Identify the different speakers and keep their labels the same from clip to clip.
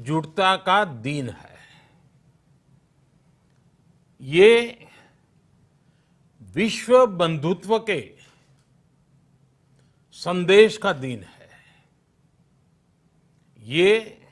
Speaker 1: एकजुटता का दिन है। ये विश्व बंधुत्व के संदेश का दिन है। ये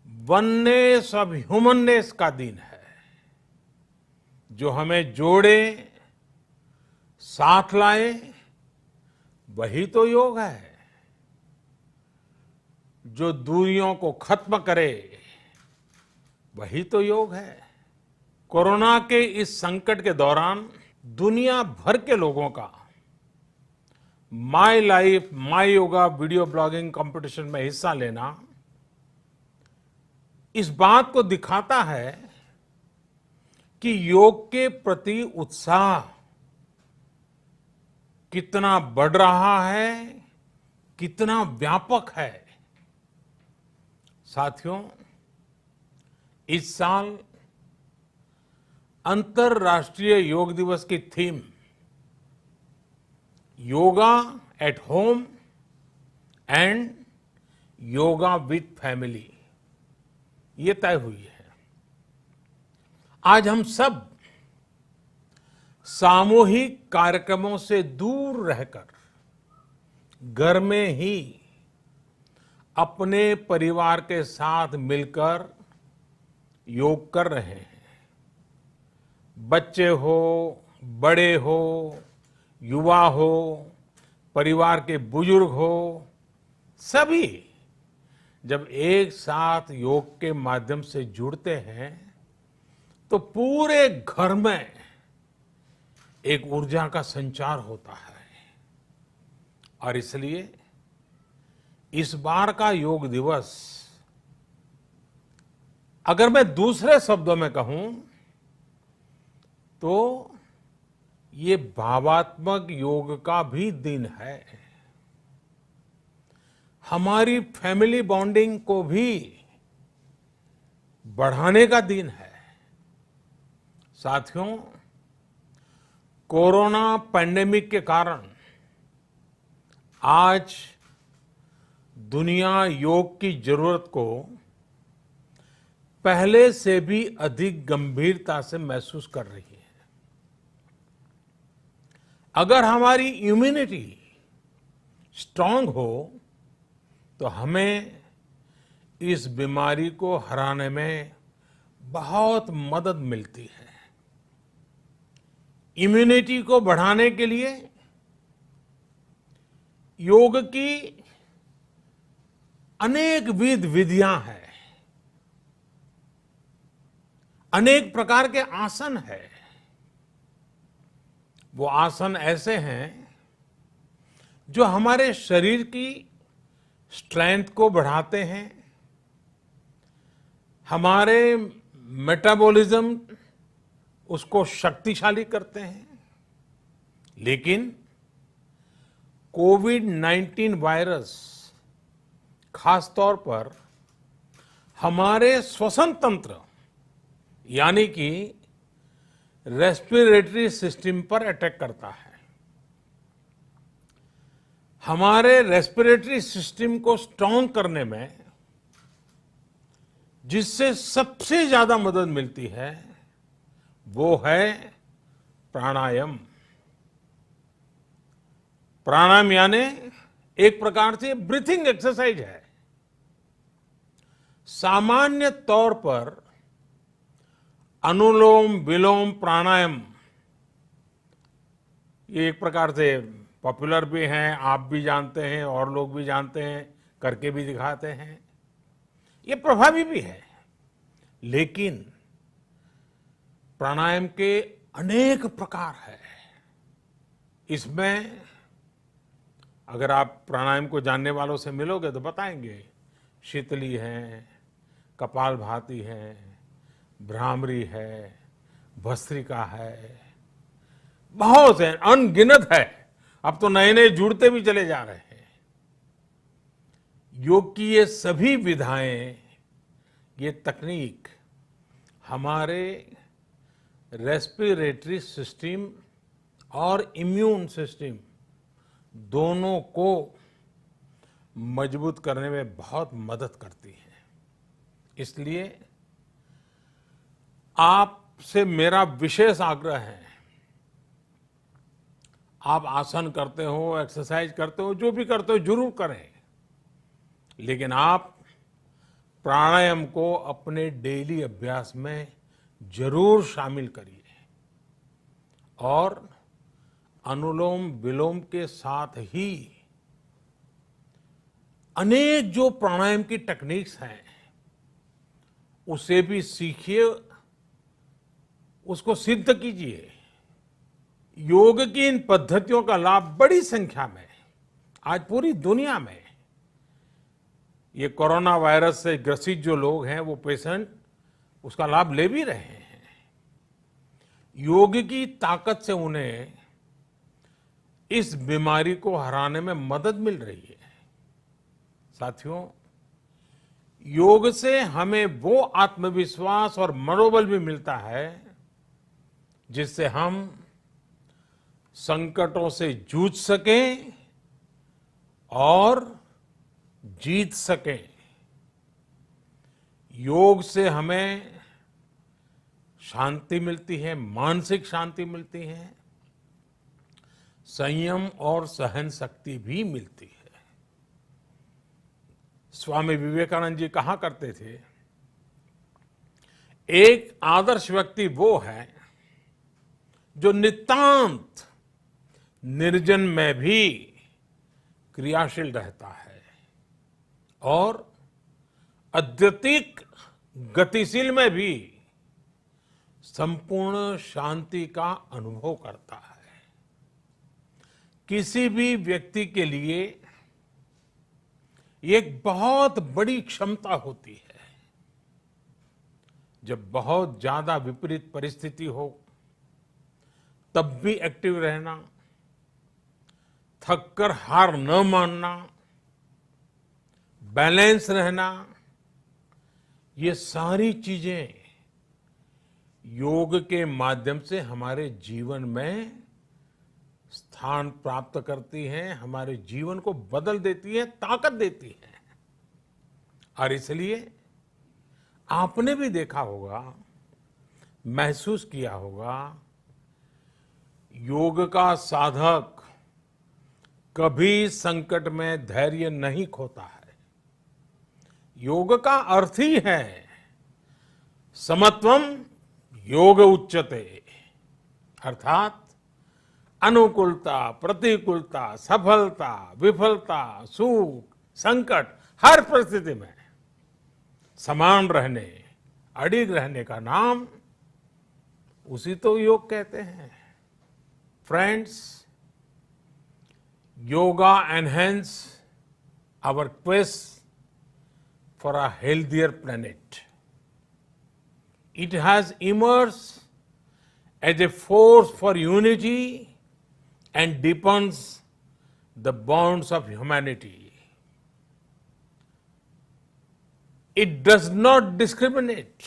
Speaker 1: वननेस ऑफ ह्यूमननेस का दिन है, जो हमें जोड़े, साथ लाए, वही तो योग है। जो दूरियों को खत्म करे, वही तो योग है। कोरोना के इस संकट के दौरान दुनिया भर के लोगों का my life my yoga video blogging competition में हिस्सा लेना इस बात को दिखाता है कि योग के प्रति उत्साह कितना बढ़ रहा है, कितना व्यापक है। साथियों, इस साल अंतर्राष्ट्रीय योग दिवस की theme yoga at home and yoga with family ये तय हुई है। आज हम सब सामूहिक कार्यक्रमों से दूर रहकर घर में ही अपने परिवार के साथ मिलकर योग कर रहे हैं। बच्चे हो, बड़े हो, युवा हो, परिवार के बुजुर्ग हो, सभी जब एक साथ योग के माध्यम से जुड़ते हैं तो पूरे घर में एक ऊर्जा का संचार होता है। और इसलिए इस बार का योग दिवस, अगर मैं दूसरे शब्दों में कहूं तो ये भावात्मक योग का भी दिन है। हमारी फैमिली बॉन्डिंग को भी बढ़ाने का दिन है। साथियों, कोरोना पैंडेमिक के कारण आज दुनिया योग की जरूरत को पहले से भी अधिक गंभीरता से महसूस कर रही है। अगर हमारी इम्यूनिटी स्ट्रांग हो तो हमें इस बीमारी को हराने में बहुत मदद मिलती है। इम्यूनिटी को बढ़ाने के लिए योग की अनेक विध विधियां हैं, अनेक प्रकार के आसन हैं। वो आसन ऐसे हैं जो हमारे शरीर की स्ट्रेंथ को बढ़ाते हैं, हमारे मेटाबॉलिज्म उसको शक्तिशाली करते हैं। लेकिन कोविड-19 वायरस खासतौर पर हमारे श्वसन तंत्र यानी कि रेस्पिरेटरी सिस्टम पर अटैक करता है। हमारे रेस्पिरेटरी सिस्टम को स्ट्रांग करने में जिससे सबसे ज्यादा मदद मिलती है वो है प्राणायाम। प्राणायाम यानी एक प्रकार से ब्रीथिंग एक्सरसाइज है। सामान्य तौर पर अनुलोम विलोम प्राणायाम ये एक प्रकार से पॉपुलर भी हैं, आप भी जानते हैं और लोग भी जानते हैं, करके भी दिखाते हैं। ये प्रभावी भी है। लेकिन प्राणायाम के अनेक प्रकार हैं। इसमें अगर आप प्राणायाम को जानने वालों से मिलोगे तो बताएंगे शीतली है, कपालभाति है, भ्रामरी है, भस्त्रिका है, बहुत है, अनगिनत है। अब तो नए नए जुड़ते भी चले जा रहे हैं। योग की ये सभी विधाएं, ये तकनीक हमारे रेस्पिरेटरी सिस्टम और इम्यून सिस्टम दोनों को मजबूत करने में बहुत मदद करती है। इसलिए आपसे मेरा विशेष आग्रह है, आप आसन करते हो, एक्सरसाइज करते हो, जो भी करते हो जरूर करें, लेकिन आप प्राणायाम को अपने डेली अभ्यास में जरूर शामिल करिए और अनुलोम विलोम के साथ ही अनेक जो प्राणायाम की टेक्निक्स हैं उसे भी सीखिए, उसको सिद्ध कीजिए। योग की इन पद्धतियों का लाभ बड़ी संख्या में आज पूरी दुनिया में ये कोरोना वायरस से ग्रसित जो लोग हैं, वो पेशेंट उसका लाभ ले भी रहे हैं। योग की ताकत से उन्हें इस बीमारी को हराने में मदद मिल रही है। साथियों, योग से हमें वो आत्मविश्वास और मनोबल भी मिलता है जिससे हम संकटों से जूझ सकें और जीत सकें। योग से हमें शांति मिलती है, मानसिक शांति मिलती है, संयम और सहन शक्ति भी मिलती है। स्वामी विवेकानंद जी कहा करते थे, एक आदर्श व्यक्ति वो है जो नितांत निर्जन में भी क्रियाशील रहता है और अत्यधिक गतिशील में भी संपूर्ण शांति का अनुभव करता है। किसी भी व्यक्ति के लिए एक बहुत बड़ी क्षमता होती है, जब बहुत ज्यादा विपरीत परिस्थिति हो तब भी एक्टिव रहना, थककर हार न मानना, बैलेंस रहना, ये सारी चीजें योग के माध्यम से हमारे जीवन में स्थान प्राप्त करती हैं, हमारे जीवन को बदल देती है, ताकत देती है। और इसलिए आपने भी देखा होगा, महसूस किया होगा, योग का साधक कभी संकट में धैर्य नहीं खोता है। योग का अर्थ ही है समत्वम योग उच्यते, अर्थात अनुकूलता, प्रतिकूलता, सफलता, विफलता, सुख, संकट, हर परिस्थिति में समान रहने, अडिग रहने का नाम उसी तो योग कहते हैं। Friends, yoga enhance our quest for a healthier planet. It has emerged as a force for unity and deepens the bonds of humanity. It does not discriminate.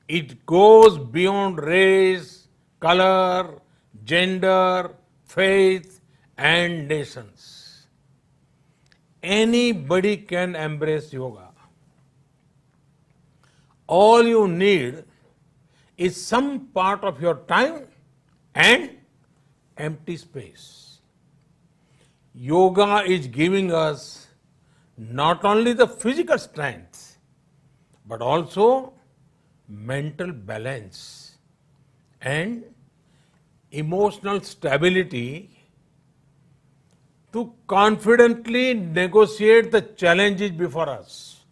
Speaker 1: It goes beyond race, color, gender, faith, and nations. Anybody can embrace yoga. All you need is some part of your time and empty space. Yoga is giving us not only the physical strength, but also mental balance and emotional stability to confidently negotiate the challenges before us.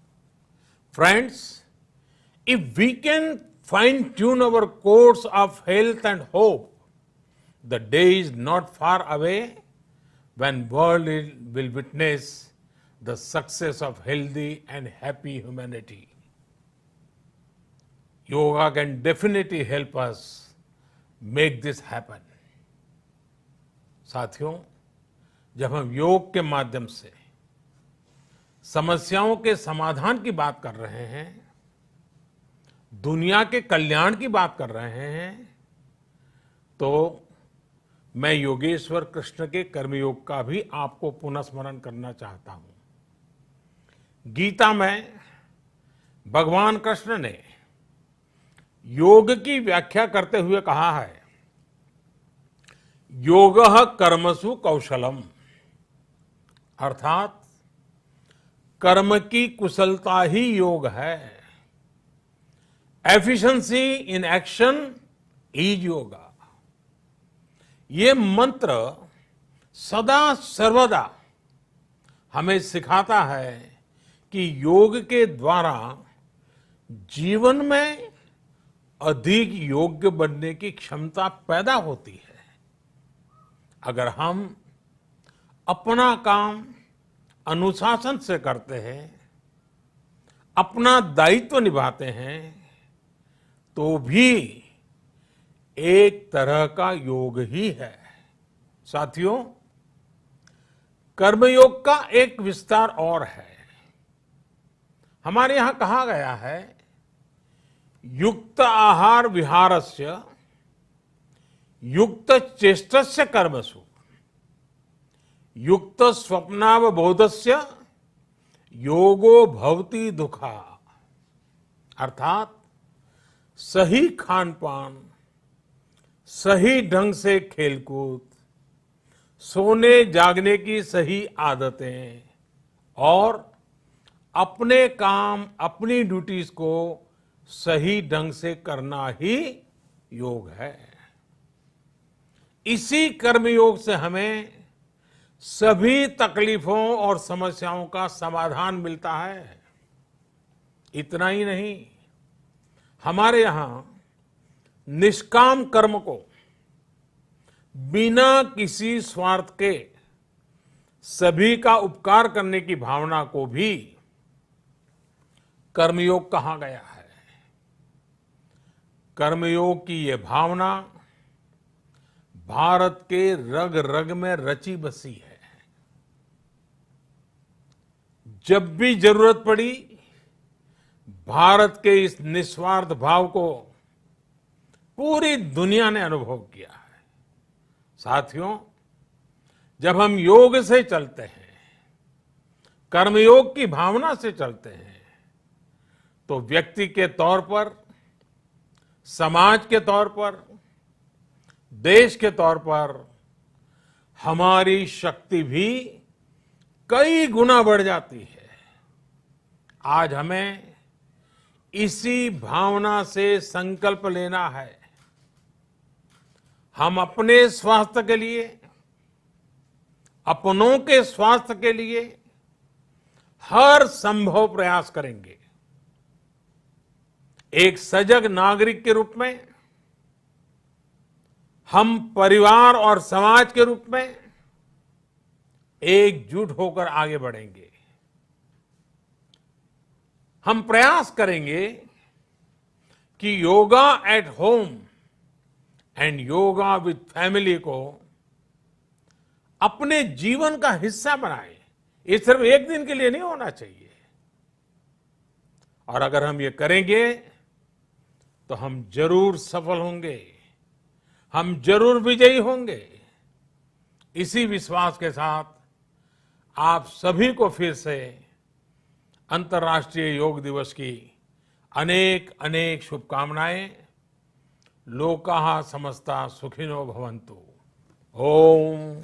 Speaker 1: Friends, if we can fine-tune our course of health and hope, the day is not far away when world will witness the success of healthy and happy humanity. Yoga can definitely help us make this happen. साथियों, जब हम योग के माध्यम से समस्याओं के समाधान की बात कर रहे हैं, दुनिया के कल्याण की बात कर रहे हैं, तो मैं योगेश्वर कृष्ण के कर्मयोग का भी आपको पुनः स्मरण करना चाहता हूं। गीता में भगवान कृष्ण ने योग की व्याख्या करते हुए कहा है, योगः कर्मसु कौशलम, अर्थात कर्म की कुशलता ही योग है। Efficiency in action is yoga. ये मंत्र सदा सर्वदा हमें सिखाता है कि योग के द्वारा जीवन में अधिक योग्य बनने की क्षमता पैदा होती है। अगर हम अपना काम अनुशासन से करते हैं, अपना दायित्व निभाते हैं, तो भी एक तरह का योग ही है। साथियों, कर्मयोग का एक विस्तार और है। हमारे यहां कहा गया है, युक्त आहार विहारस्य युक्त चेष्टस्य कर्मसु युक्त स्वप्नावबोधस्य योगो भवति दुखा। अर्थात सही खान पान, सही ढंग से खेलकूद, सोने जागने की सही आदतें और अपने काम, अपनी ड्यूटीज को सही ढंग से करना ही योग है। इसी कर्मयोग से हमें सभी तकलीफों और समस्याओं का समाधान मिलता है। इतना ही नहीं, हमारे यहां निष्काम कर्म को बिना किसी स्वार्थ के सभी का उपकार करने की भावना को भी कर्मयोग कहा गया है। कर्मयोग की ये भावना भारत के रग रग में रची बसी है। जब भी जरूरत पड़ी, भारत के इस निस्वार्थ भाव को पूरी दुनिया ने अनुभव किया है। साथियों, जब हम योग से चलते हैं, कर्मयोग की भावना से चलते हैं, तो व्यक्ति के तौर पर, समाज के तौर पर, देश के तौर पर हमारी शक्ति भी कई गुना बढ़ जाती है। आज हमें इसी भावना से संकल्प लेना है। हम अपने स्वास्थ्य के लिए, अपनों के स्वास्थ्य के लिए हर संभव प्रयास करेंगे। एक सजग नागरिक के रूप में हम परिवार और समाज के रूप में एकजुट होकर आगे बढ़ेंगे। हम प्रयास करेंगे कि yoga at home and yoga with family को अपने जीवन का हिस्सा बनाएं। ये सिर्फ एक दिन के लिए नहीं होना चाहिए। और अगर हम ये करेंगे तो हम जरूर सफल होंगे, हम जरूर विजयी होंगे। इसी विश्वास के साथ आप सभी को फिर से अंतर्राष्ट्रीय योग दिवस की अनेक अनेक शुभकामनाएं। लोकाः समस्ता सुखिनो भवन्तु। ओम